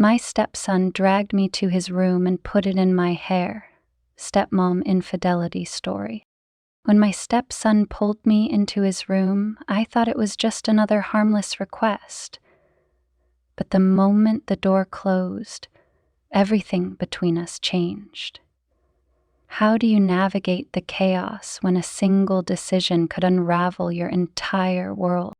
My stepson dragged me to his room and put it in my hair. Stepmom Infidelity story. When my stepson pulled me into his room, I thought it was just another harmless request. But the moment the door closed, everything between us changed. How do you navigate the chaos when a single decision could unravel your entire world?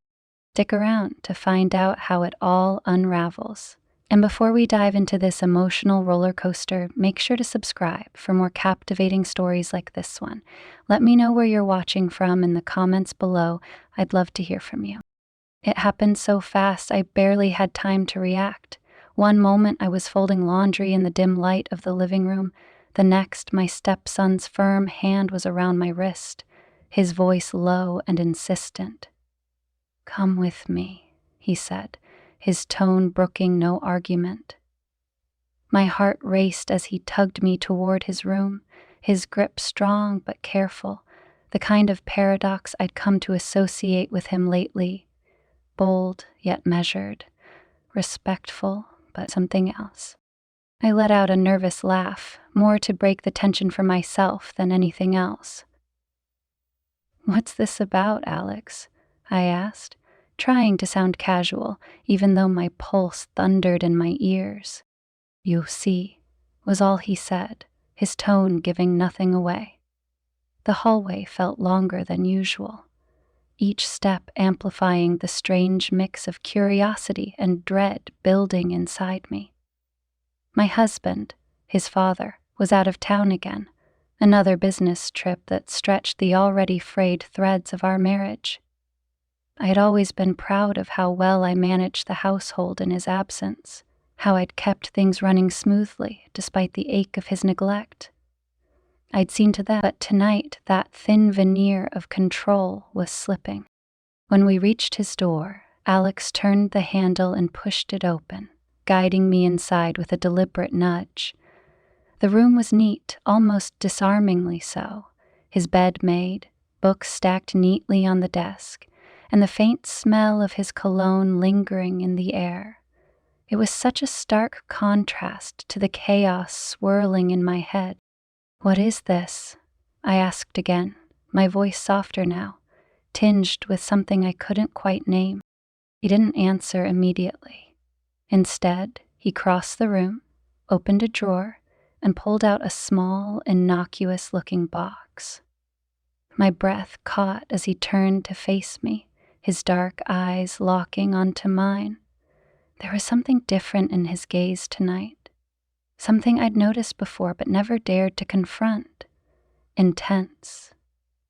Stick around to find out how it all unravels. And before we dive into this emotional roller coaster, make sure to subscribe for more captivating stories like this one. Let me know where you're watching from in the comments below. I'd love to hear from you. It happened so fast, I barely had time to react. One moment, I was folding laundry in the dim light of the living room. The next, my stepson's firm hand was around my wrist, his voice low and insistent. "Come with me," he said, his tone brooking no argument. My heart raced as he tugged me toward his room, his grip strong but careful, the kind of paradox I'd come to associate with him lately. Bold yet measured, respectful but something else. I let out a nervous laugh, more to break the tension for myself than anything else. "What's this about, Alex?" I asked, trying to sound casual, even though my pulse thundered in my ears. "You see," was all he said, his tone giving nothing away. The hallway felt longer than usual, each step amplifying the strange mix of curiosity and dread building inside me. My husband, his father, was out of town again, another business trip that stretched the already frayed threads of our marriage. I had always been proud of how well I managed the household in his absence, how I'd kept things running smoothly despite the ache of his neglect. I'd seen to that, but tonight that thin veneer of control was slipping. When we reached his door, Alex turned the handle and pushed it open, guiding me inside with a deliberate nudge. The room was neat, almost disarmingly so, his bed made, books stacked neatly on the desk, and the faint smell of his cologne lingering in the air. It was such a stark contrast to the chaos swirling in my head. "What is this?" I asked again, my voice softer now, tinged with something I couldn't quite name. He didn't answer immediately. Instead, he crossed the room, opened a drawer, and pulled out a small, innocuous-looking box. My breath caught as he turned to face me, his dark eyes locking onto mine. There was something different in his gaze tonight, something I'd noticed before but never dared to confront. Intense,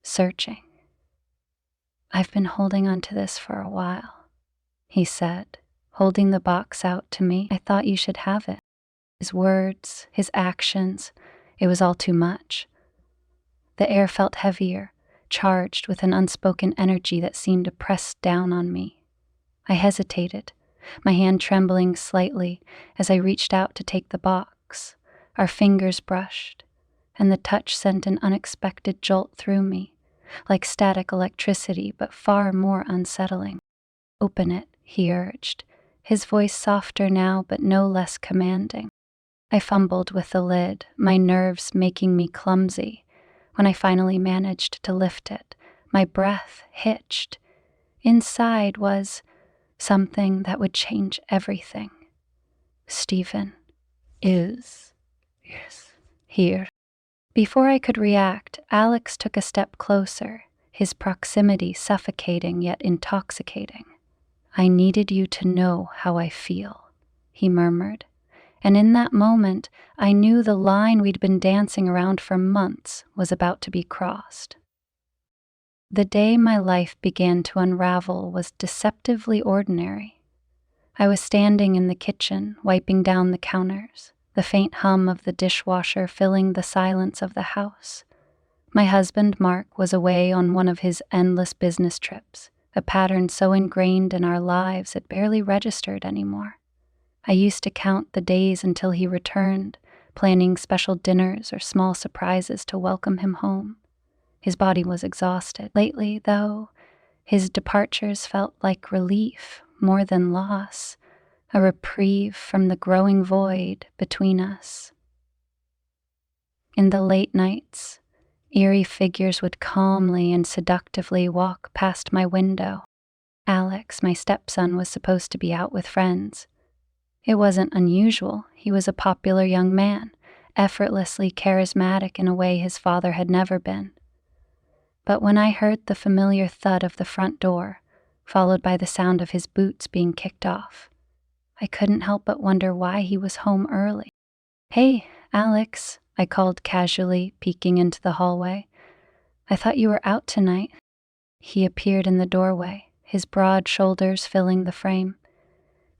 searching. "I've been holding on to this for a while," he said, holding the box out to me. "I thought you should have it." His words, his actions, it was all too much. The air felt heavier, charged with an unspoken energy that seemed to press down on me. I hesitated, my hand trembling slightly as I reached out to take the box. Our fingers brushed, and the touch sent an unexpected jolt through me, like static electricity, but far more unsettling. "Open it," he urged, his voice softer now but no less commanding. I fumbled with the lid, my nerves making me clumsy. When I finally managed to lift it, my breath hitched. Inside was something that would change everything. "Stephen is here." Before I could react, Alex took a step closer, his proximity suffocating yet intoxicating. "I needed you to know how I feel," he murmured. And in that moment, I knew the line we'd been dancing around for months was about to be crossed. The day my life began to unravel was deceptively ordinary. I was standing in the kitchen, wiping down the counters, the faint hum of the dishwasher filling the silence of the house. My husband, Mark, was away on one of his endless business trips, a pattern so ingrained in our lives it barely registered anymore. I used to count the days until he returned, planning special dinners or small surprises to welcome him home. His body was exhausted. Lately, though, his departures felt like relief more than loss. a reprieve from the growing void between us. In the late nights, eerie figures would calmly and seductively walk past my window. Alex, my stepson, was supposed to be out with friends. It wasn't unusual. He was a popular young man, effortlessly charismatic in a way his father had never been. But when I heard the familiar thud of the front door, followed by the sound of his boots being kicked off, I couldn't help but wonder why he was home early. "Hey, Alex," I called casually, peeking into the hallway. "I thought you were out tonight." He appeared in the doorway, his broad shoulders filling the frame.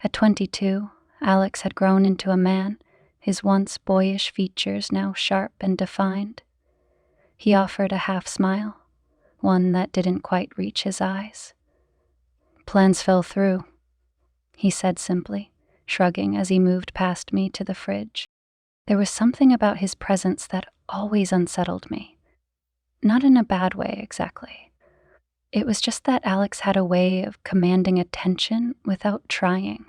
At 22, Alex had grown into a man, his once boyish features now sharp and defined. He offered a half smile, one that didn't quite reach his eyes. "Plans fell through," he said simply, shrugging as he moved past me to the fridge. There was something about his presence that always unsettled me. Not in a bad way, exactly. It was just that Alex had a way of commanding attention without trying.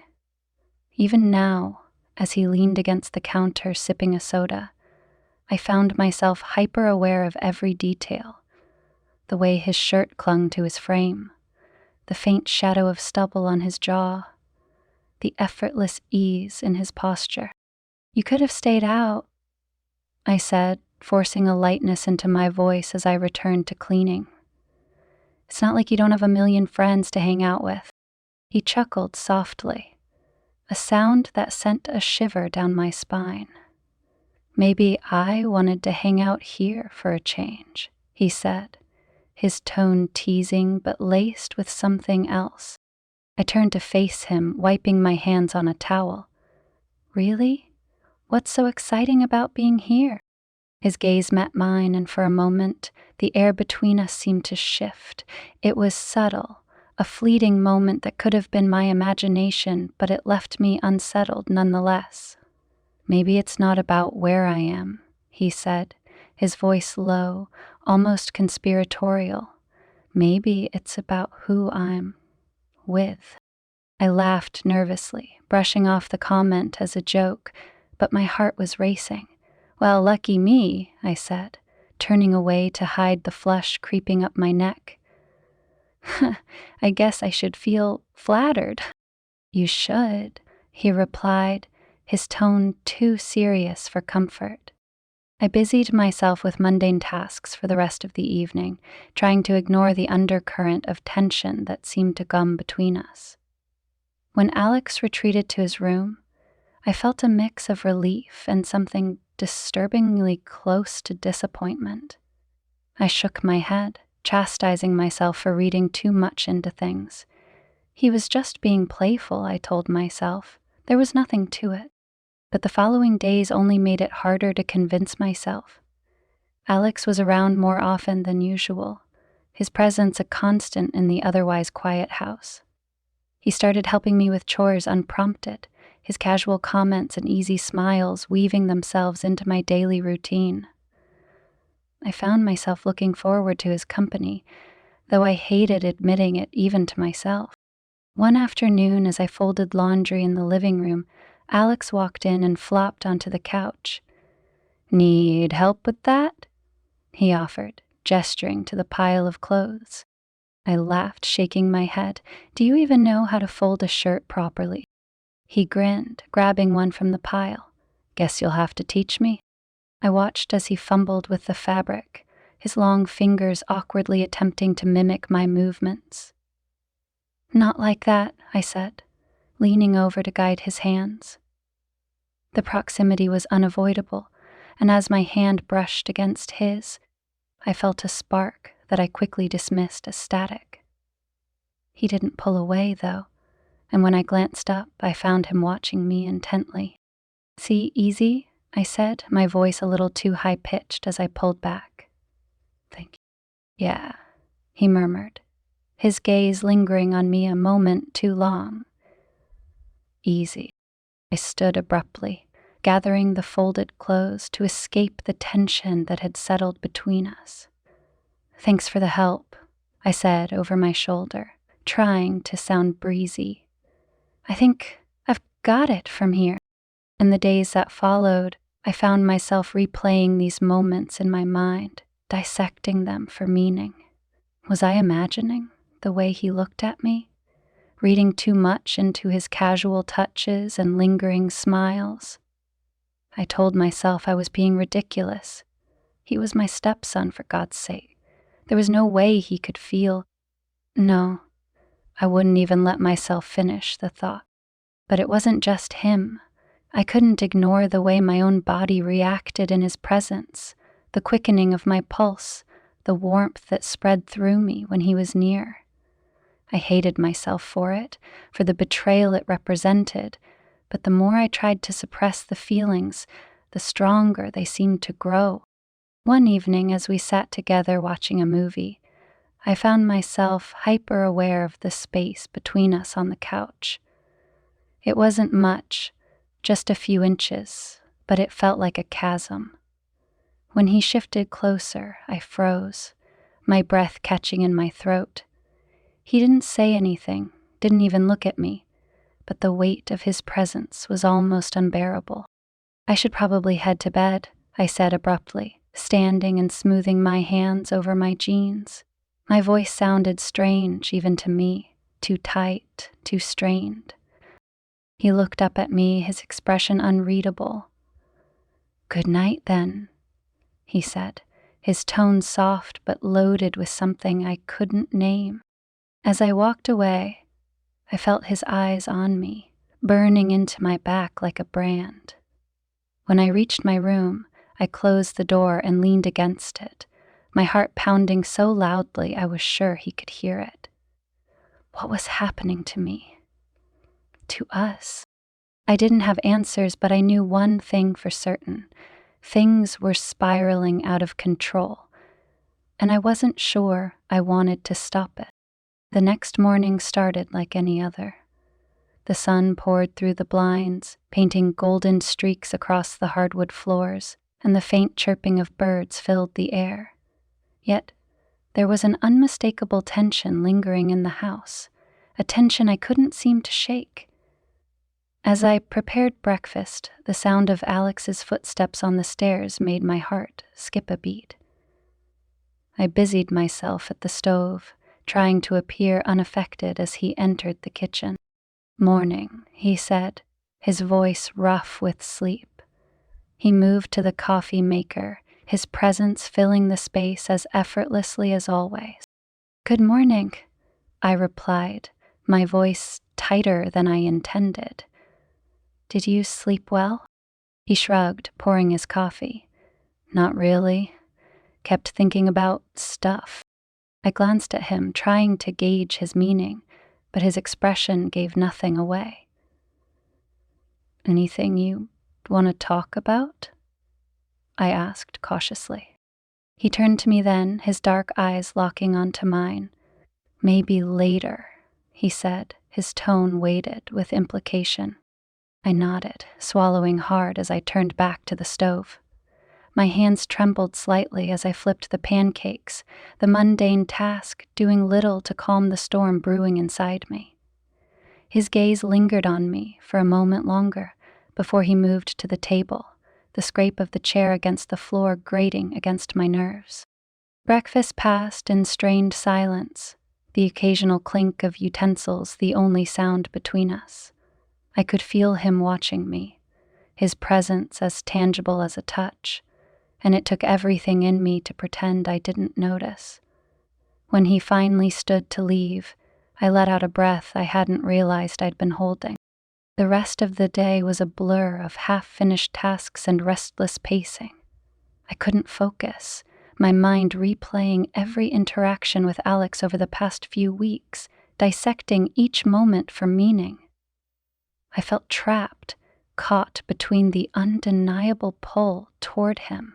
Even now, as he leaned against the counter sipping a soda, I found myself hyper-aware of every detail. The way his shirt clung to his frame, the faint shadow of stubble on his jaw, the effortless ease in his posture. "You could have stayed out," I said, forcing a lightness into my voice as I returned to cleaning. "It's not like you don't have a million friends to hang out with." He chuckled softly, a sound that sent a shiver down my spine. "Maybe I wanted to hang out here for a change," he said, his tone teasing but laced with something else. I turned to face him, wiping my hands on a towel. "Really? What's so exciting about being here?" His gaze met mine, and for a moment, the air between us seemed to shift. It was subtle, a fleeting moment that could have been my imagination, but it left me unsettled nonetheless. "Maybe it's not about where I am," he said, his voice low, almost conspiratorial. "Maybe it's about who I'm with." I laughed nervously, brushing off the comment as a joke, but my heart was racing. "Well, lucky me," I said, turning away to hide the flush creeping up my neck. "I guess I should feel flattered." "You should," he replied, his tone too serious for comfort. I busied myself with mundane tasks for the rest of the evening, trying to ignore the undercurrent of tension that seemed to gum between us. When Alex retreated to his room, I felt a mix of relief and something disturbingly close to disappointment. I shook my head, chastising myself for reading too much into things. He was just being playful, I told myself. There was nothing to it. But the following days only made it harder to convince myself. Alex was around more often than usual, his presence a constant in the otherwise quiet house. He started helping me with chores unprompted, his casual comments and easy smiles weaving themselves into my daily routine. I found myself looking forward to his company, though I hated admitting it even to myself. One afternoon, as I folded laundry in the living room, Alex walked in and flopped onto the couch. "Need help with that?" he offered, gesturing to the pile of clothes. I laughed, shaking my head. "Do you even know how to fold a shirt properly?" He grinned, grabbing one from the pile. "Guess you'll have to teach me." I watched as he fumbled with the fabric, his long fingers awkwardly attempting to mimic my movements. "Not like that," I said, leaning over to guide his hands. The proximity was unavoidable, and as my hand brushed against his, I felt a spark that I quickly dismissed as static. He didn't pull away, though, and when I glanced up, I found him watching me intently. "See, easy?" I said, my voice a little too high-pitched as I pulled back. "Thank you." "Yeah," he murmured, his gaze lingering on me a moment too long. "Easy." I stood abruptly, gathering the folded clothes to escape the tension that had settled between us. "Thanks for the help," I said over my shoulder, trying to sound breezy. "I think I've got it from here." In the days that followed, I found myself replaying these moments in my mind, dissecting them for meaning. Was I imagining the way he looked at me? Reading too much into his casual touches and lingering smiles? I told myself I was being ridiculous. He was my stepson, for God's sake. There was no way he could feel. No, I wouldn't even let myself finish the thought. But it wasn't just him. I couldn't ignore the way my own body reacted in his presence, the quickening of my pulse, the warmth that spread through me when he was near. I hated myself for it, for the betrayal it represented, but the more I tried to suppress the feelings, the stronger they seemed to grow. One evening, as we sat together watching a movie, I found myself hyper-aware of the space between us on the couch. It wasn't much, just a few inches, but it felt like a chasm. When he shifted closer, I froze, my breath catching in my throat. He didn't say anything, didn't even look at me, but the weight of his presence was almost unbearable. "I should probably head to bed," I said abruptly, standing and smoothing my hands over my jeans. My voice sounded strange even to me, too tight, too strained. He looked up at me, his expression unreadable. "Good night, then," he said, his tone soft but loaded with something I couldn't name. As I walked away, I felt his eyes on me, burning into my back like a brand. When I reached my room, I closed the door and leaned against it, my heart pounding so loudly I was sure he could hear it. What was happening to me? To us? I didn't have answers, but I knew one thing for certain. Things were spiraling out of control, and I wasn't sure I wanted to stop it. The next morning started like any other. The sun poured through the blinds, painting golden streaks across the hardwood floors, and the faint chirping of birds filled the air. Yet, there was an unmistakable tension lingering in the house, a tension I couldn't seem to shake. As I prepared breakfast, the sound of Alex's footsteps on the stairs made my heart skip a beat. I busied myself at the stove, trying to appear unaffected as he entered the kitchen. "Morning," he said, his voice rough with sleep. He moved to the coffee maker, his presence filling the space as effortlessly as always. "Good morning," I replied, my voice tighter than I intended. "Did you sleep well?" He shrugged, pouring his coffee. "Not really. Kept thinking about stuff." I glanced at him, trying to gauge his meaning, but his expression gave nothing away. "Anything you want to talk about?" I asked cautiously. He turned to me then, his dark eyes locking onto mine. "Maybe later," he said, his tone weighted with implication. I nodded, swallowing hard as I turned back to the stove. My hands trembled slightly as I flipped the pancakes, the mundane task doing little to calm the storm brewing inside me. His gaze lingered on me for a moment longer before he moved to the table, the scrape of the chair against the floor grating against my nerves. Breakfast passed in strained silence, the occasional clink of utensils the only sound between us. I could feel him watching me, his presence as tangible as a touch, and it took everything in me to pretend I didn't notice. When he finally stood to leave, I let out a breath I hadn't realized I'd been holding. The rest of the day was a blur of half-finished tasks and restless pacing. I couldn't focus, my mind replaying every interaction with Alex over the past few weeks, dissecting each moment for meaning. I felt trapped, caught between the undeniable pull toward him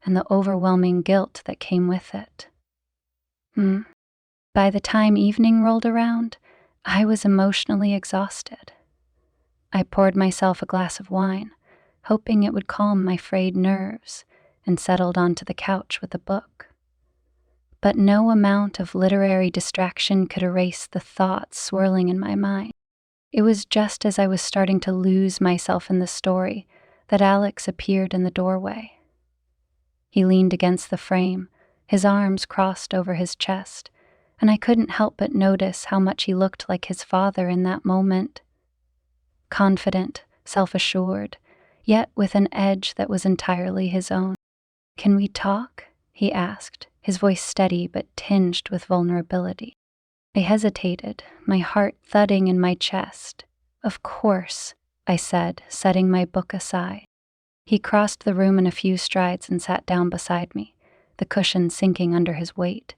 and the overwhelming guilt that came with it. By the time evening rolled around, I was emotionally exhausted. I poured myself a glass of wine, hoping it would calm my frayed nerves, and settled onto the couch with a book. But no amount of literary distraction could erase the thoughts swirling in my mind. It was just as I was starting to lose myself in the story that Alex appeared in the doorway. He leaned against the frame, his arms crossed over his chest, and I couldn't help but notice how much he looked like his father in that moment. Confident, self-assured, yet with an edge that was entirely his own. "Can we talk?" he asked, his voice steady but tinged with vulnerability. I hesitated, my heart thudding in my chest. "Of course," I said, setting my book aside. He crossed the room in a few strides and sat down beside me, the cushion sinking under his weight.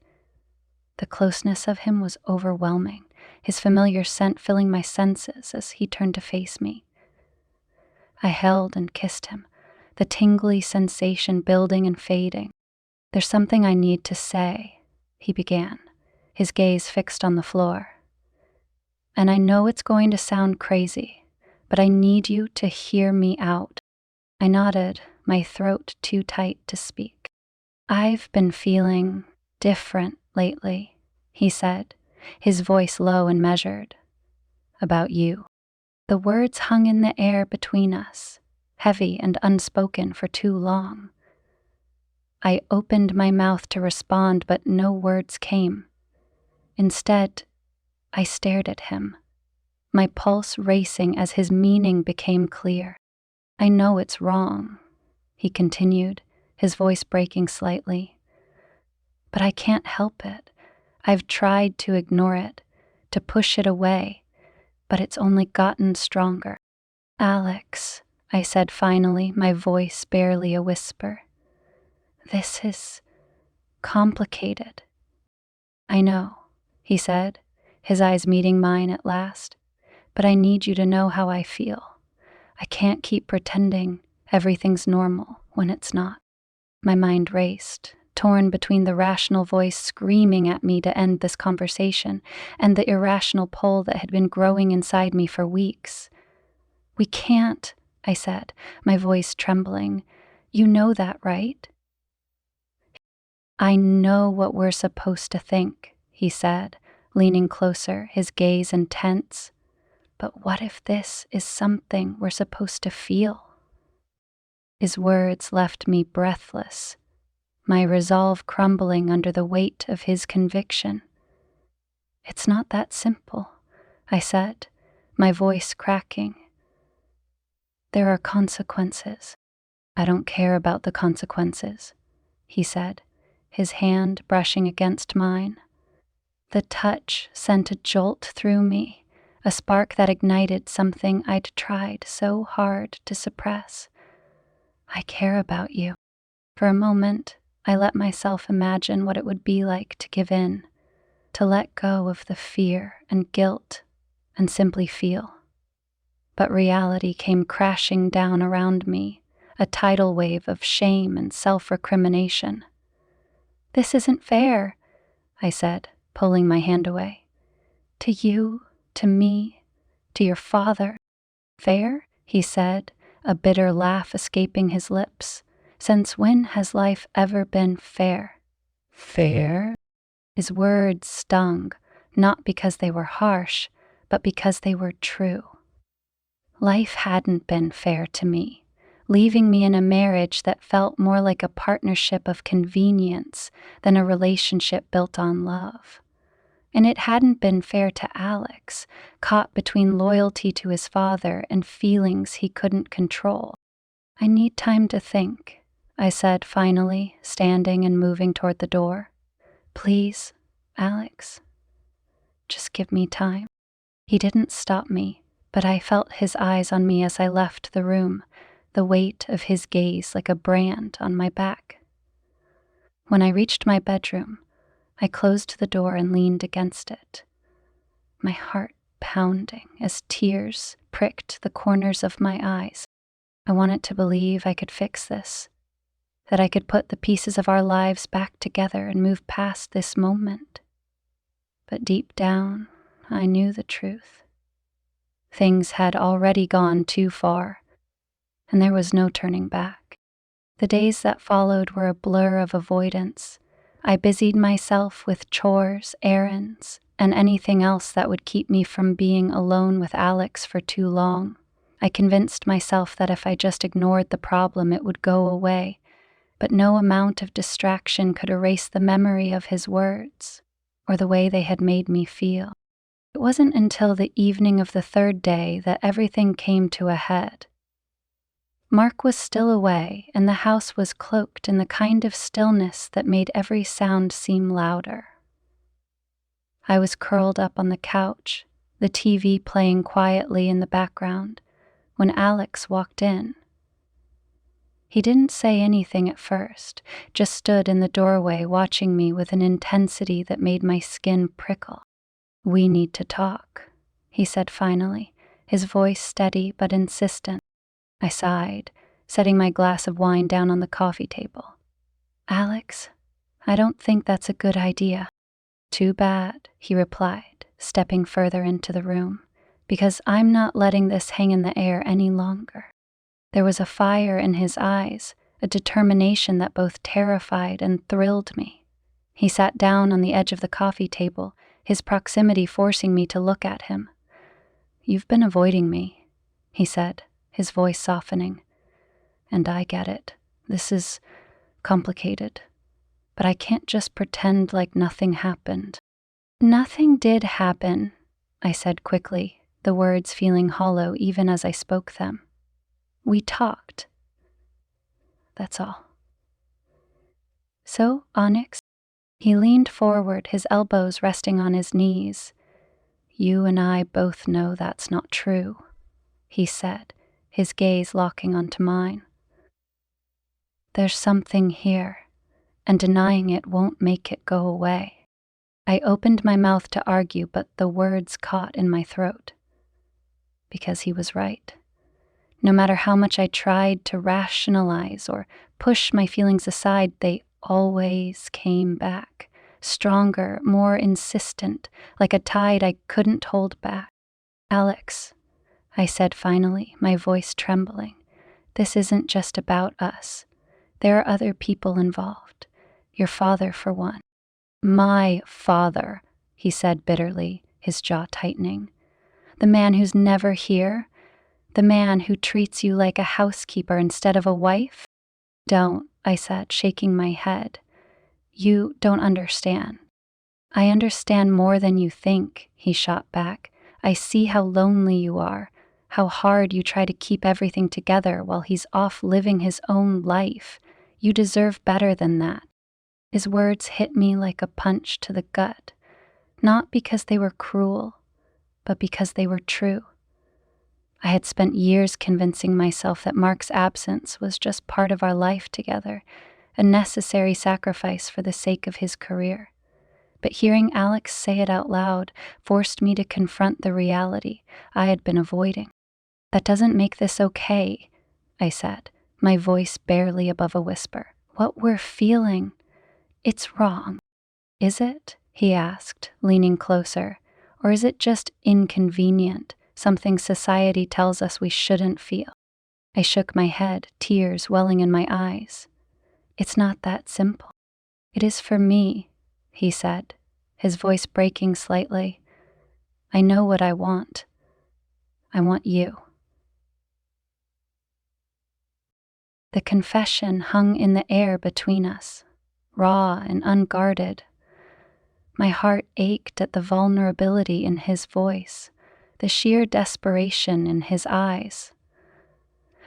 The closeness of him was overwhelming, his familiar scent filling my senses as he turned to face me. I held and kissed him, the tingly sensation building and fading. "There's something I need to say," he began, his gaze fixed on the floor. "And I know it's going to sound crazy, but I need you to hear me out." I nodded, my throat too tight to speak. "I've been feeling different lately," he said, his voice low and measured. "About you." The words hung in the air between us, heavy and unspoken for too long. I opened my mouth to respond, but no words came. Instead, I stared at him, my pulse racing as his meaning became clear. "I know it's wrong," he continued, his voice breaking slightly. "But I can't help it. I've tried to ignore it, to push it away, but it's only gotten stronger." "Alex," I said finally, my voice barely a whisper. "This is complicated." "I know," he said, his eyes meeting mine at last, "but I need you to know how I feel. I can't keep pretending everything's normal when it's not." My mind raced, torn between the rational voice screaming at me to end this conversation and the irrational pull that had been growing inside me for weeks. "We can't," I said, my voice trembling. "You know that, right?" "I know what we're supposed to think," he said, leaning closer, his gaze intense. "But what if this is something we're supposed to feel?" His words left me breathless, my resolve crumbling under the weight of his conviction. "It's not that simple," I said, my voice cracking. "There are consequences." "I don't care about the consequences," he said, his hand brushing against mine. The touch sent a jolt through me, a spark that ignited something I'd tried so hard to suppress. "I care about you." For a moment, I let myself imagine what it would be like to give in, to let go of the fear and guilt and simply feel. But reality came crashing down around me, a tidal wave of shame and self-recrimination. "This isn't fair," I said, pulling my hand away. "To you, to me, to your father." "Fair?" he said, a bitter laugh escaping his lips. "Since when has life ever been fair?" "Fair?" His words stung, not because they were harsh, but because they were true. Life hadn't been fair to me, leaving me in a marriage that felt more like a partnership of convenience than a relationship built on love. And it hadn't been fair to Alex, caught between loyalty to his father and feelings he couldn't control. "I need time to think," I said finally, standing and moving toward the door. "Please, Alex, just give me time." He didn't stop me, but I felt his eyes on me as I left the room, the weight of his gaze like a brand on my back. When I reached my bedroom, I closed the door and leaned against it, my heart pounding as tears pricked the corners of my eyes. I wanted to believe I could fix this, that I could put the pieces of our lives back together and move past this moment. But deep down, I knew the truth. Things had already gone too far, and there was no turning back. The days that followed were a blur of avoidance. I busied myself with chores, errands, and anything else that would keep me from being alone with Alex for too long. I convinced myself that if I just ignored the problem, it would go away, but no amount of distraction could erase the memory of his words or the way they had made me feel. It wasn't until the evening of the third day that everything came to a head. Mark was still away, and the house was cloaked in the kind of stillness that made every sound seem louder. I was curled up on the couch, the TV playing quietly in the background, when Alex walked in. He didn't say anything at first, just stood in the doorway watching me with an intensity that made my skin prickle. "We need to talk," he said finally, his voice steady but insistent. I sighed, setting my glass of wine down on the coffee table. "Alex, I don't think that's a good idea." "Too bad," he replied, stepping further into the room, "because I'm not letting this hang in the air any longer." There was a fire in his eyes, a determination that both terrified and thrilled me. He sat down on the edge of the coffee table, his proximity forcing me to look at him. "You've been avoiding me," he said, his voice softening. "And I get it. This is complicated. But I can't just pretend like nothing happened." "Nothing did happen," I said quickly, the words feeling hollow even as I spoke them. "We talked. That's all." "So, Onyx?" He leaned forward, his elbows resting on his knees. "You and I both know that's not true," he said, his gaze locking onto mine. "There's something here, and denying it won't make it go away." I opened my mouth to argue, but the words caught in my throat. Because he was right. No matter how much I tried to rationalize or push my feelings aside, they always came back, stronger, more insistent, like a tide I couldn't hold back. "Alex," I said finally, my voice trembling, "this isn't just about us. There are other people involved. Your father, for one." "My father," he said bitterly, his jaw tightening. "The man who's never here? The man who treats you like a housekeeper instead of a wife?" "Don't," I said, shaking my head. "You don't understand." "I understand more than you think," he shot back. "I see how lonely you are, how hard you try to keep everything together while he's off living his own life. You deserve better than that." His words hit me like a punch to the gut, not because they were cruel, but because they were true. I had spent years convincing myself that Mark's absence was just part of our life together, a necessary sacrifice for the sake of his career. But hearing Alex say it out loud forced me to confront the reality I had been avoiding. "That doesn't make this okay," I said, my voice barely above a whisper. "What we're feeling, it's wrong." "Is it?" he asked, leaning closer. "Or is it just inconvenient, something society tells us we shouldn't feel?" I shook my head, tears welling in my eyes. "It's not that simple." "It is for me," he said, his voice breaking slightly. "I know what I want. I want you." The confession hung in the air between us, raw and unguarded. My heart ached at the vulnerability in his voice, the sheer desperation in his eyes.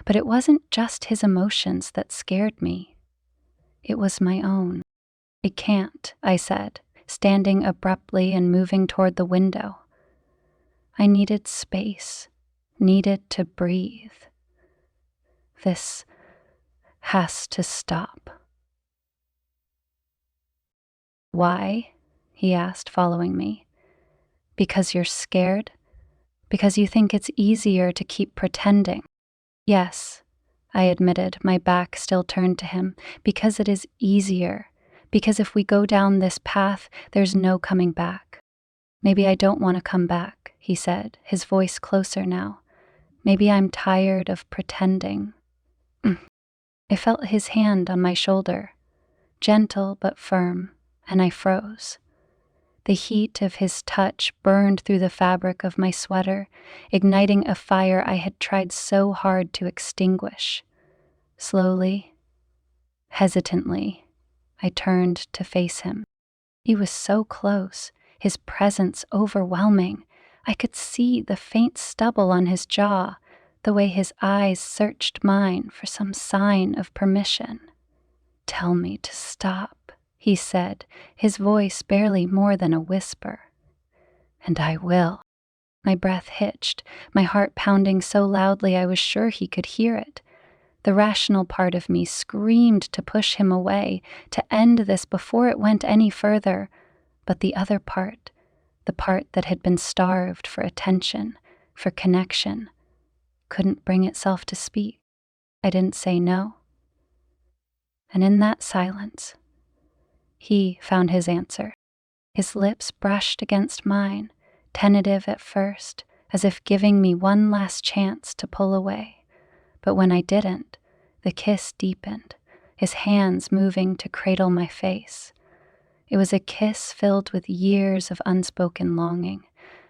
But it wasn't just his emotions that scared me. It was my own. "I can't," I said, standing abruptly and moving toward the window. I needed space, needed to breathe. "This has to stop." "Why?" he asked, following me. "Because you're scared? Because you think it's easier to keep pretending?" "Yes," I admitted, my back still turned to him. "Because it is easier. Because if we go down this path, there's no coming back." "Maybe I don't want to come back," he said, his voice closer now. "Maybe I'm tired of pretending." I felt his hand on my shoulder, gentle but firm, and I froze. The heat of his touch burned through the fabric of my sweater, igniting a fire I had tried so hard to extinguish. Slowly, hesitantly, I turned to face him. He was so close, his presence overwhelming. I could see the faint stubble on his jaw, the way his eyes searched mine for some sign of permission. "Tell me to stop," he said, his voice barely more than a whisper. "And I will." My breath hitched, my heart pounding so loudly I was sure he could hear it. The rational part of me screamed to push him away, to end this before it went any further. But the other part, the part that had been starved for attention, for connection, couldn't bring itself to speak. I didn't say no. And in that silence, he found his answer. His lips brushed against mine, tentative at first, as if giving me one last chance to pull away. But when I didn't, the kiss deepened, his hands moving to cradle my face. It was a kiss filled with years of unspoken longing,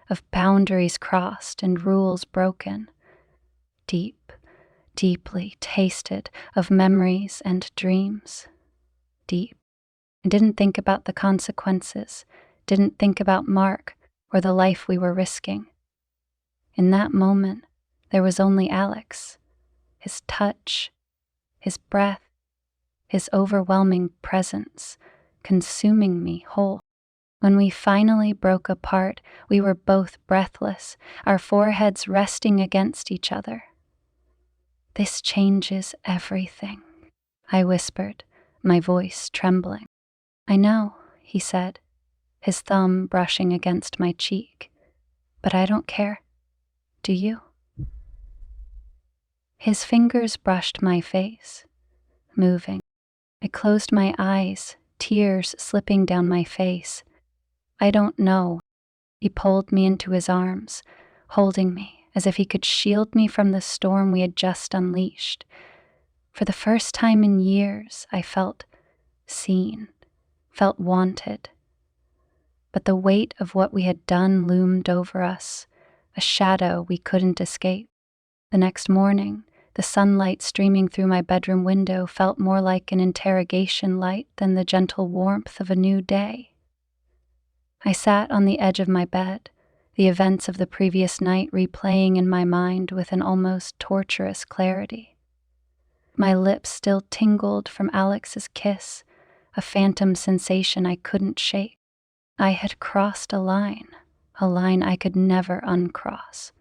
of boundaries crossed and rules broken. Deep, deeply tasted, of memories and dreams. Deep. I didn't think about the consequences, didn't think about Mark or the life we were risking. In that moment, there was only Alex, his touch, his breath, his overwhelming presence, consuming me whole. When we finally broke apart, we were both breathless, our foreheads resting against each other. "This changes everything," I whispered, my voice trembling. "I know," he said, his thumb brushing against my cheek. "But I don't care. Do you?" His fingers brushed my face, moving. I closed my eyes, tears slipping down my face. "I don't know." He pulled me into his arms, holding me as if he could shield me from the storm we had just unleashed. For the first time in years, I felt seen, felt wanted. But the weight of what we had done loomed over us, a shadow we couldn't escape. The next morning, the sunlight streaming through my bedroom window felt more like an interrogation light than the gentle warmth of a new day. I sat on the edge of my bed, the events of the previous night replaying in my mind with an almost torturous clarity. My lips still tingled from Alex's kiss, a phantom sensation I couldn't shake. I had crossed a line I could never uncross.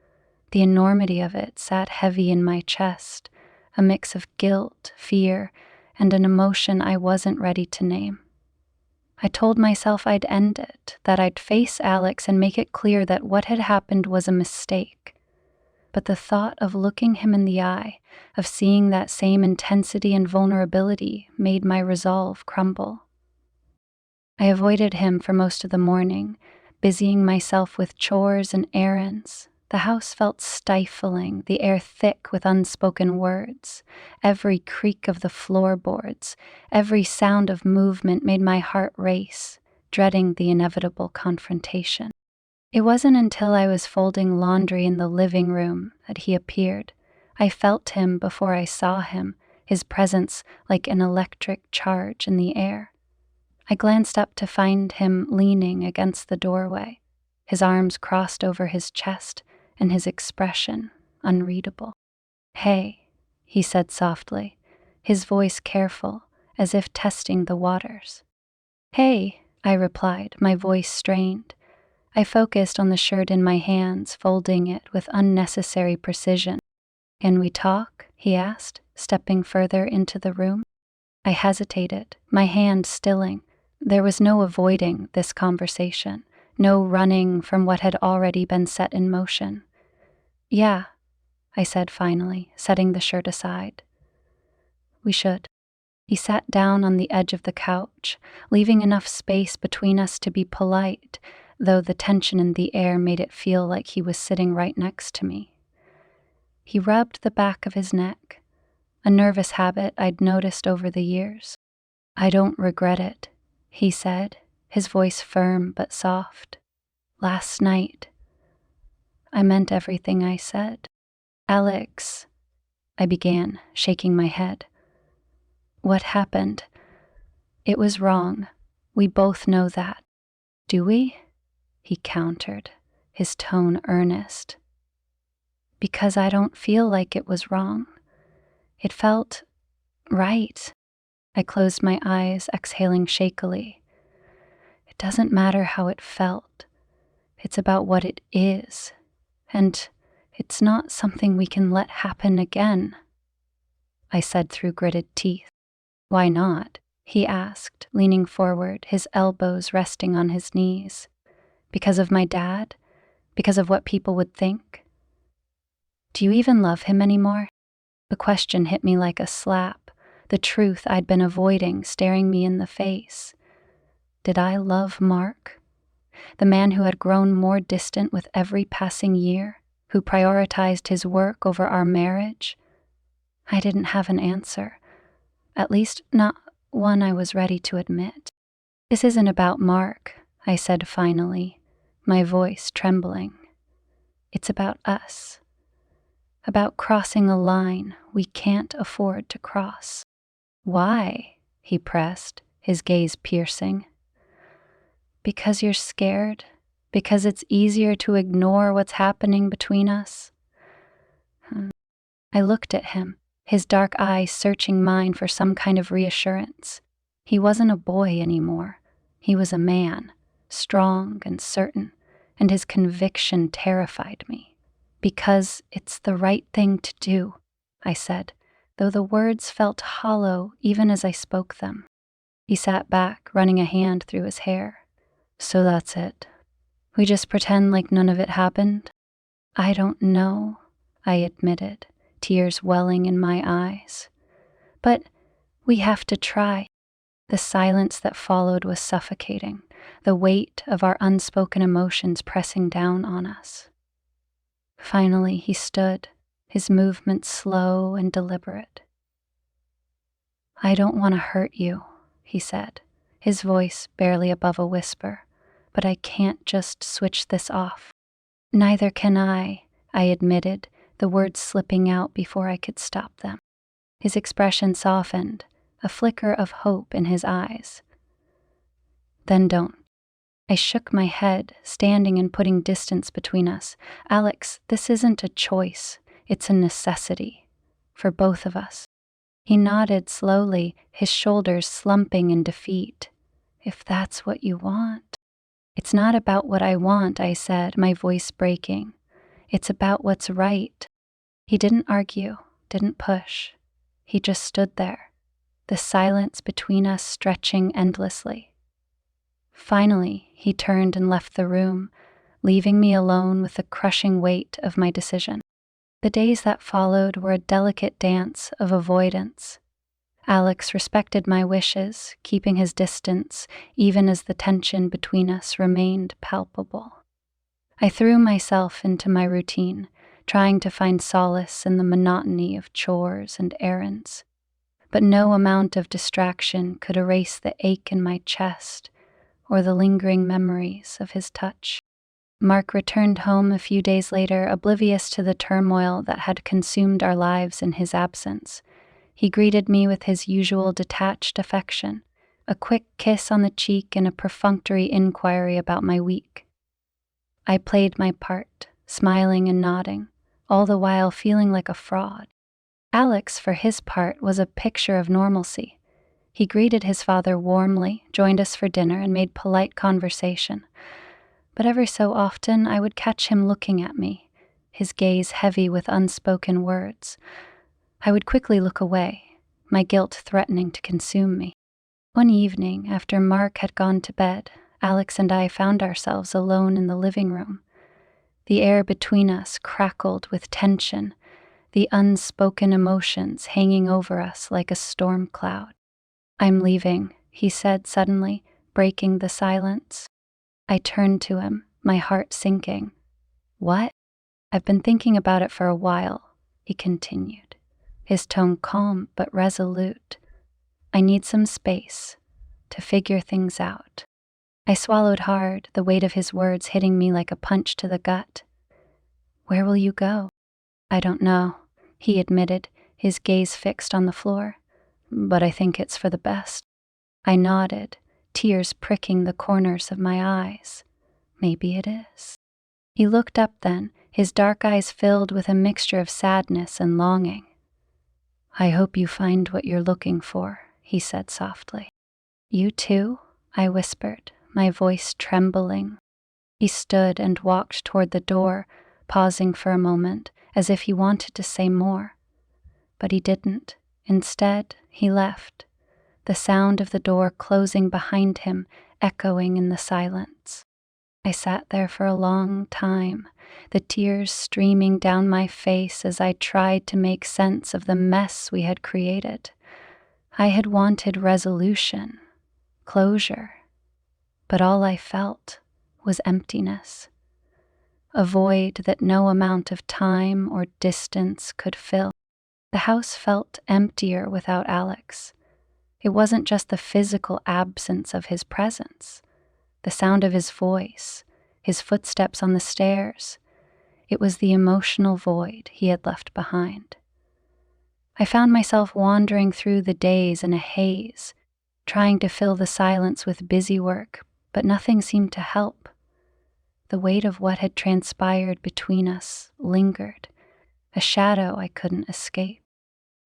The enormity of it sat heavy in my chest, a mix of guilt, fear, and an emotion I wasn't ready to name. I told myself I'd end it, that I'd face Alex and make it clear that what had happened was a mistake. But the thought of looking him in the eye, of seeing that same intensity and vulnerability, made my resolve crumble. I avoided him for most of the morning, busying myself with chores and errands. The house felt stifling, the air thick with unspoken words. Every creak of the floorboards, every sound of movement made my heart race, dreading the inevitable confrontation. It wasn't until I was folding laundry in the living room that he appeared. I felt him before I saw him, his presence like an electric charge in the air. I glanced up to find him leaning against the doorway, his arms crossed over his chest, and his expression unreadable. "Hey," he said softly, his voice careful, as if testing the waters. "Hey," I replied, my voice strained. I focused on the shirt in my hands, folding it with unnecessary precision. "Can we talk?" he asked, stepping further into the room. I hesitated, my hand stilling. There was no avoiding this conversation, no running from what had already been set in motion. "Yeah," I said finally, setting the shirt aside. "We should." He sat down on the edge of the couch, leaving enough space between us to be polite, though the tension in the air made it feel like he was sitting right next to me. He rubbed the back of his neck, a nervous habit I'd noticed over the years. "I don't regret it," he said, his voice firm but soft. Last night, I meant everything I said. Alex, I began, shaking my head. What happened? It was wrong. We both know that. Do we? He countered, his tone earnest. Because I don't feel like it was wrong. It felt right. I closed my eyes, exhaling shakily. It doesn't matter how it felt. It's about what it is. And it's not something we can let happen again, I said through gritted teeth. Why not? He asked, leaning forward, his elbows resting on his knees. Because of my dad? Because of what people would think? Do you even love him anymore? The question hit me like a slap, the truth I'd been avoiding staring me in the face. Did I love Mark? The man who had grown more distant with every passing year, who prioritized his work over our marriage? I didn't have an answer, at least not one I was ready to admit. This isn't about Mark, I said finally, my voice trembling. It's about us. About crossing a line we can't afford to cross. Why? He pressed, his gaze piercing. Because you're scared? Because it's easier to ignore what's happening between us? I looked at him, his dark eyes searching mine for some kind of reassurance. He wasn't a boy anymore. He was a man, strong and certain, and his conviction terrified me. Because it's the right thing to do, I said, though the words felt hollow even as I spoke them. He sat back, running a hand through his hair. So that's it. We just pretend like none of it happened? I don't know, I admitted, tears welling in my eyes. But we have to try. The silence that followed was suffocating, the weight of our unspoken emotions pressing down on us. Finally, he stood, his movements slow and deliberate. I don't want to hurt you, he said, his voice barely above a whisper, but I can't just switch this off. Neither can I admitted, the words slipping out before I could stop them. His expression softened, a flicker of hope in his eyes. Then don't. I shook my head, standing and putting distance between us. Alex, this isn't a choice. It's a necessity. For both of us. He nodded slowly, his shoulders slumping in defeat. If that's what you want. It's not about what I want, I said, my voice breaking. It's about what's right. He didn't argue, didn't push. He just stood there, the silence between us stretching endlessly. Finally, he turned and left the room, leaving me alone with the crushing weight of my decision. The days that followed were a delicate dance of avoidance. Alex respected my wishes, keeping his distance, even as the tension between us remained palpable. I threw myself into my routine, trying to find solace in the monotony of chores and errands. But no amount of distraction could erase the ache in my chest or the lingering memories of his touch. Mark returned home a few days later, oblivious to the turmoil that had consumed our lives in his absence. He greeted me with his usual detached affection, a quick kiss on the cheek and a perfunctory inquiry about my week. I played my part, smiling and nodding, all the while feeling like a fraud. Alex, for his part, was a picture of normalcy. He greeted his father warmly, joined us for dinner, and made polite conversation. But every so often I would catch him looking at me, his gaze heavy with unspoken words. I would quickly look away, my guilt threatening to consume me. One evening, after Mark had gone to bed, Alex and I found ourselves alone in the living room. The air between us crackled with tension, the unspoken emotions hanging over us like a storm cloud. I'm leaving, he said suddenly, breaking the silence. I turned to him, my heart sinking. What? I've been thinking about it for a while, he continued, his tone calm but resolute. I need some space to figure things out. I swallowed hard, the weight of his words hitting me like a punch to the gut. "Where will you go?" "I don't know," he admitted, his gaze fixed on the floor. "But I think it's for the best." I nodded, tears pricking the corners of my eyes. Maybe it is. He looked up then, his dark eyes filled with a mixture of sadness and longing. "I hope you find what you're looking for," he said softly. "You too?" I whispered, my voice trembling. He stood and walked toward the door, pausing for a moment, as if he wanted to say more. But he didn't. Instead, he left, the sound of the door closing behind him echoing in the silence. I sat there for a long time, the tears streaming down my face as I tried to make sense of the mess we had created. I had wanted resolution, closure, but all I felt was emptiness, a void that no amount of time or distance could fill. The house felt emptier without Alex. It wasn't just the physical absence of his presence, the sound of his voice, his footsteps on the stairs. It was the emotional void he had left behind. I found myself wandering through the days in a haze, trying to fill the silence with busy work, but nothing seemed to help. The weight of what had transpired between us lingered, a shadow I couldn't escape.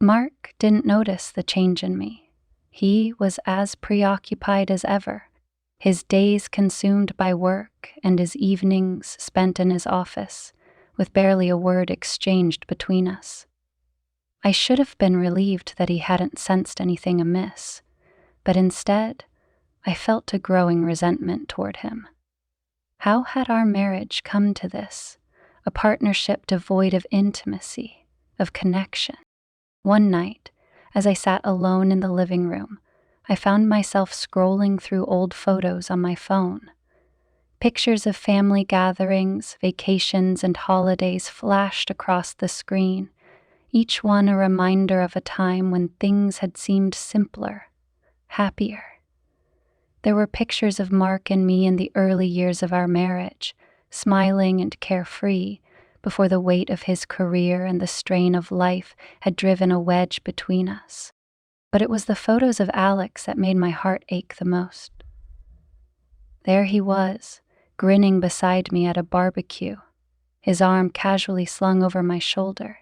Mark didn't notice the change in me. He was as preoccupied as ever, his days consumed by work and his evenings spent in his office, with barely a word exchanged between us. I should have been relieved that he hadn't sensed anything amiss, but instead, I felt a growing resentment toward him. How had our marriage come to this? A partnership devoid of intimacy, of connection. One night, as I sat alone in the living room, I found myself scrolling through old photos on my phone. Pictures of family gatherings, vacations, and holidays flashed across the screen, each one a reminder of a time when things had seemed simpler, happier. There were pictures of Mark and me in the early years of our marriage, smiling and carefree, before the weight of his career and the strain of life had driven a wedge between us. But it was the photos of Alex that made my heart ache the most. There he was, grinning beside me at a barbecue, his arm casually slung over my shoulder.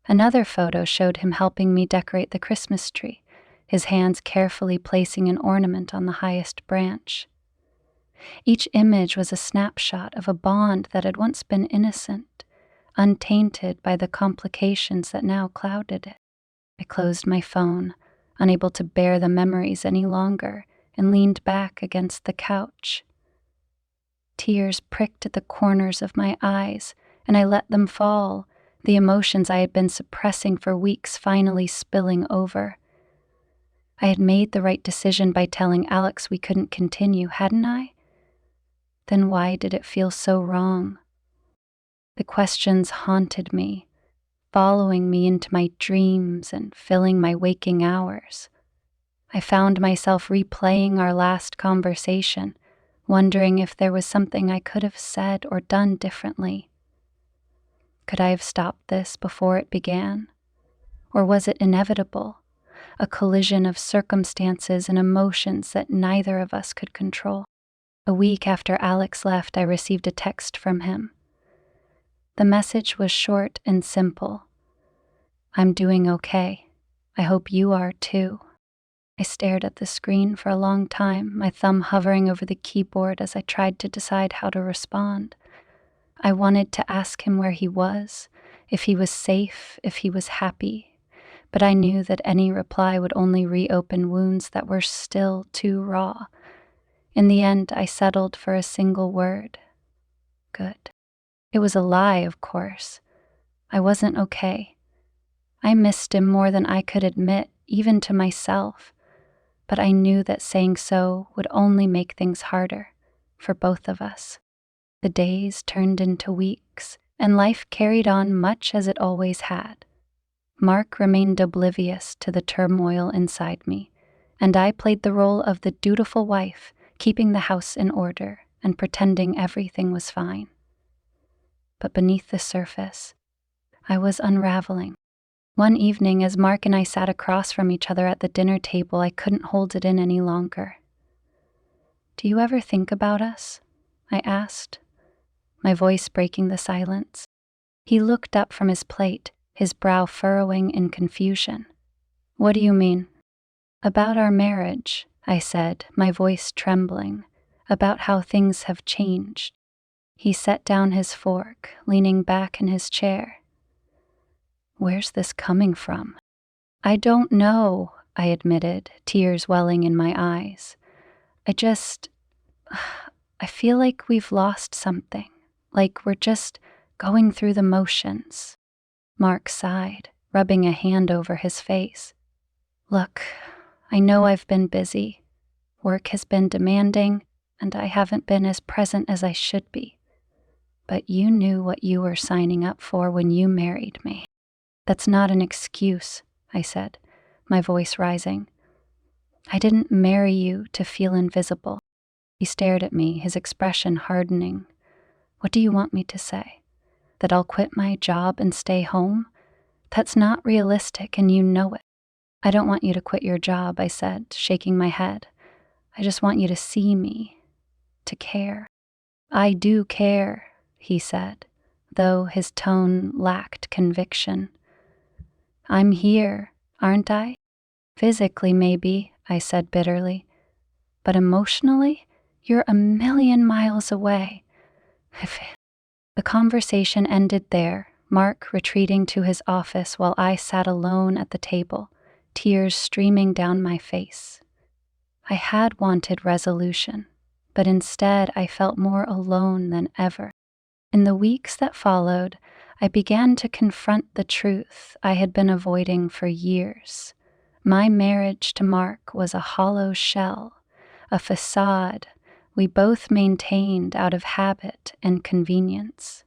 Another photo showed him helping me decorate the Christmas tree, his hands carefully placing an ornament on the highest branch. Each image was a snapshot of a bond that had once been innocent, untainted by the complications that now clouded it. I closed my phone, unable to bear the memories any longer, and leaned back against the couch. Tears pricked at the corners of my eyes, and I let them fall, the emotions I had been suppressing for weeks finally spilling over. I had made the right decision by telling Alex we couldn't continue, hadn't I? Then why did it feel so wrong? The questions haunted me, following me into my dreams and filling my waking hours. I found myself replaying our last conversation, wondering if there was something I could have said or done differently. Could I have stopped this before it began? Or was it inevitable? A collision of circumstances and emotions that neither of us could control. A week after Alex left, I received a text from him. The message was short and simple. "I'm doing okay. I hope you are too." I stared at the screen for a long time, my thumb hovering over the keyboard as I tried to decide how to respond. I wanted to ask him where he was, if he was safe, if he was happy, but I knew that any reply would only reopen wounds that were still too raw. In the end, I settled for a single word. Good. It was a lie, of course. I wasn't okay. I missed him more than I could admit, even to myself, but I knew that saying so would only make things harder, for both of us. The days turned into weeks, and life carried on much as it always had. Mark remained oblivious to the turmoil inside me, and I played the role of the dutiful wife, keeping the house in order and pretending everything was fine. But beneath the surface, I was unraveling. One evening, as Mark and I sat across from each other at the dinner table, I couldn't hold it in any longer. "Do you ever think about us?" I asked, my voice breaking the silence. He looked up from his plate, his brow furrowing in confusion. "What do you mean?" "About our marriage," I said, my voice trembling, "about how things have changed." He set down his fork, leaning back in his chair. "Where's this coming from?" "I don't know," I admitted, tears welling in my eyes. I feel like we've lost something, like we're just going through the motions." Mark sighed, rubbing a hand over his face. "Look, I know I've been busy. Work has been demanding, and I haven't been as present as I should be. But you knew what you were signing up for when you married me." "That's not an excuse," I said, my voice rising. "I didn't marry you to feel invisible." He stared at me, his expression hardening. "What do you want me to say? That I'll quit my job and stay home? That's not realistic, and you know it." "I don't want you to quit your job," I said, shaking my head. "I just want you to see me, to care." "I do care," he said, though his tone lacked conviction. "I'm here, aren't I?" "Physically, maybe," I said bitterly. "But emotionally, you're a million miles away." The conversation ended there, Mark retreating to his office while I sat alone at the table, tears streaming down my face. I had wanted resolution, but instead I felt more alone than ever. In the weeks that followed, I began to confront the truth I had been avoiding for years. My marriage to Mark was a hollow shell, a facade we both maintained out of habit and convenience.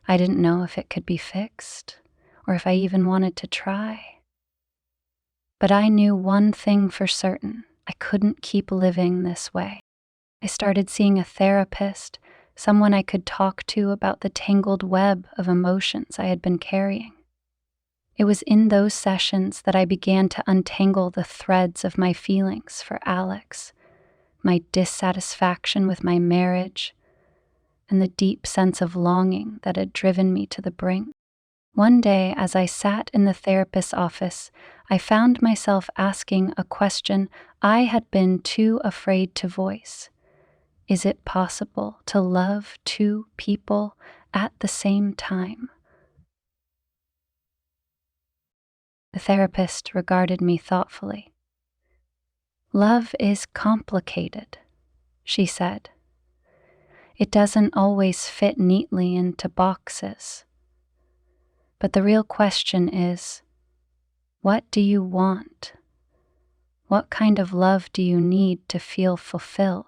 I didn't know if it could be fixed, or if I even wanted to try. But I knew one thing for certain: I couldn't keep living this way. I started seeing a therapist, someone I could talk to about the tangled web of emotions I had been carrying. It was in those sessions that I began to untangle the threads of my feelings for Alex, my dissatisfaction with my marriage, and the deep sense of longing that had driven me to the brink. One day, as I sat in the therapist's office, I found myself asking a question I had been too afraid to voice. Is it possible to love two people at the same time? The therapist regarded me thoughtfully. "Love is complicated," she said. "It doesn't always fit neatly into boxes. But the real question is, what do you want? What kind of love do you need to feel fulfilled?"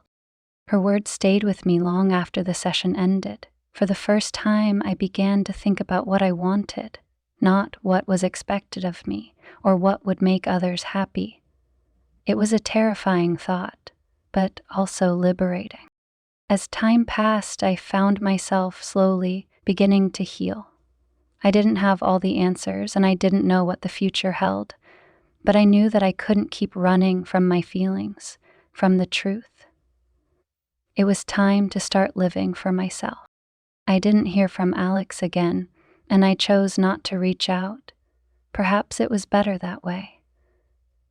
Her words stayed with me long after the session ended. For the first time, I began to think about what I wanted, not what was expected of me or what would make others happy. It was a terrifying thought, but also liberating. As time passed, I found myself slowly beginning to heal. I didn't have all the answers, and I didn't know what the future held, but I knew that I couldn't keep running from my feelings, from the truth. It was time to start living for myself. I didn't hear from Alex again, and I chose not to reach out. Perhaps it was better that way.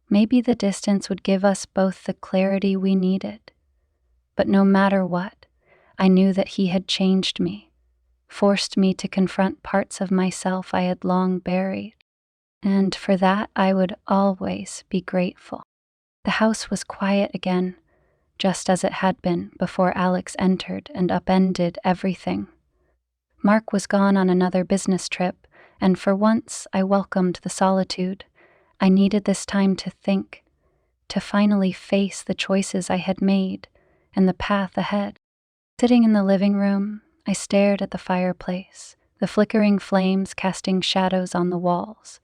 Maybe the distance would give us both the clarity we needed. But no matter what, I knew that he had changed me, forced me to confront parts of myself I had long buried. And for that, I would always be grateful. The house was quiet again, just as it had been before Alex entered and upended everything. Mark was gone on another business trip, and for once I welcomed the solitude. I needed this time to think, to finally face the choices I had made and the path ahead. Sitting in the living room, I stared at the fireplace, the flickering flames casting shadows on the walls.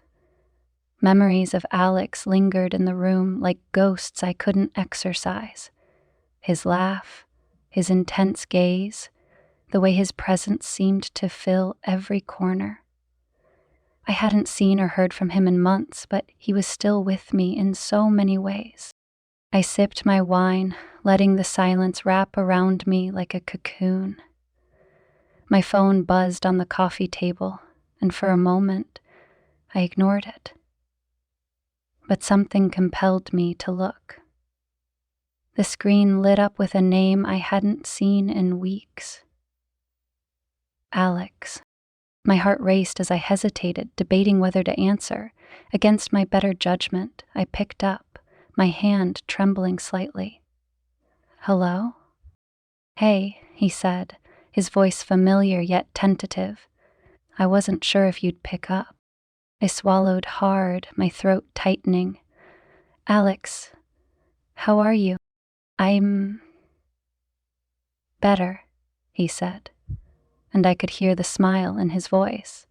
Memories of Alex lingered in the room like ghosts I couldn't exorcise. His laugh, his intense gaze, the way his presence seemed to fill every corner. I hadn't seen or heard from him in months, but he was still with me in so many ways. I sipped my wine, letting the silence wrap around me like a cocoon. My phone buzzed on the coffee table, and for a moment, I ignored it. But something compelled me to look. The screen lit up with a name I hadn't seen in weeks. Alex. My heart raced as I hesitated, debating whether to answer. Against my better judgment, I picked up, my hand trembling slightly. "Hello?" "Hey," he said, his voice familiar yet tentative. "I wasn't sure if you'd pick up." I swallowed hard, my throat tightening. "Alex, how are you?" "I'm better," he said, and I could hear the smile in his voice.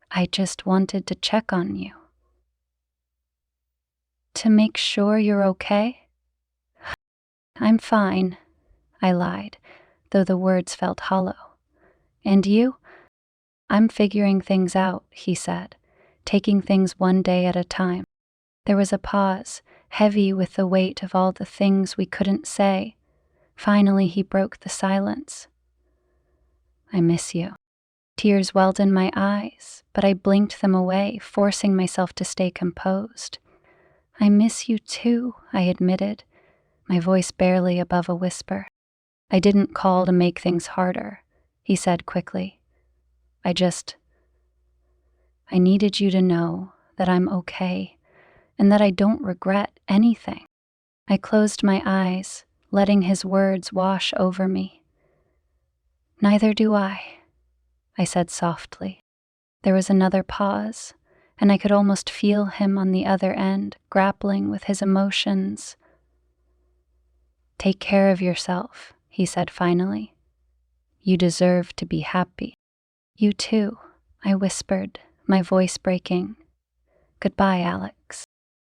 "I just wanted to check on you." "To make sure you're okay?" "I'm fine," I lied, though the words felt hollow. "And you?" "I'm figuring things out," he said, taking things one day at a time. There was a pause, heavy with the weight of all the things we couldn't say. Finally, he broke the silence. "I miss you." Tears welled in my eyes, but I blinked them away, forcing myself to stay composed. "I miss you too," I admitted, my voice barely above a whisper. "I didn't call to make things harder," he said quickly. I needed you to know that I'm okay and that I don't regret anything." I closed my eyes, letting his words wash over me. "Neither do I," I said softly. There was another pause, and I could almost feel him on the other end, grappling with his emotions. "Take care of yourself," he said finally. "You deserve to be happy." "You too," I whispered, my voice breaking. "Goodbye, Alex."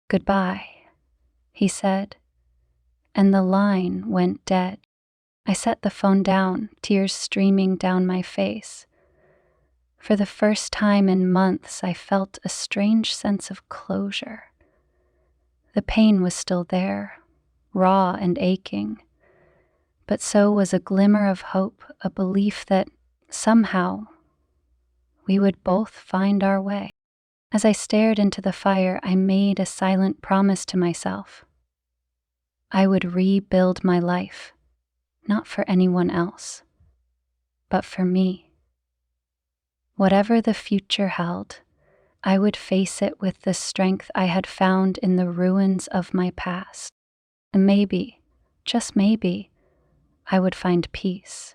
"Goodbye," he said, and the line went dead. I set the phone down, tears streaming down my face. For the first time in months, I felt a strange sense of closure. The pain was still there, raw and aching, but so was a glimmer of hope, a belief that somehow we would both find our way. As I stared into the fire, I made a silent promise to myself. I would rebuild my life, not for anyone else, but for me. Whatever the future held, I would face it with the strength I had found in the ruins of my past. And maybe, just maybe, I would find peace.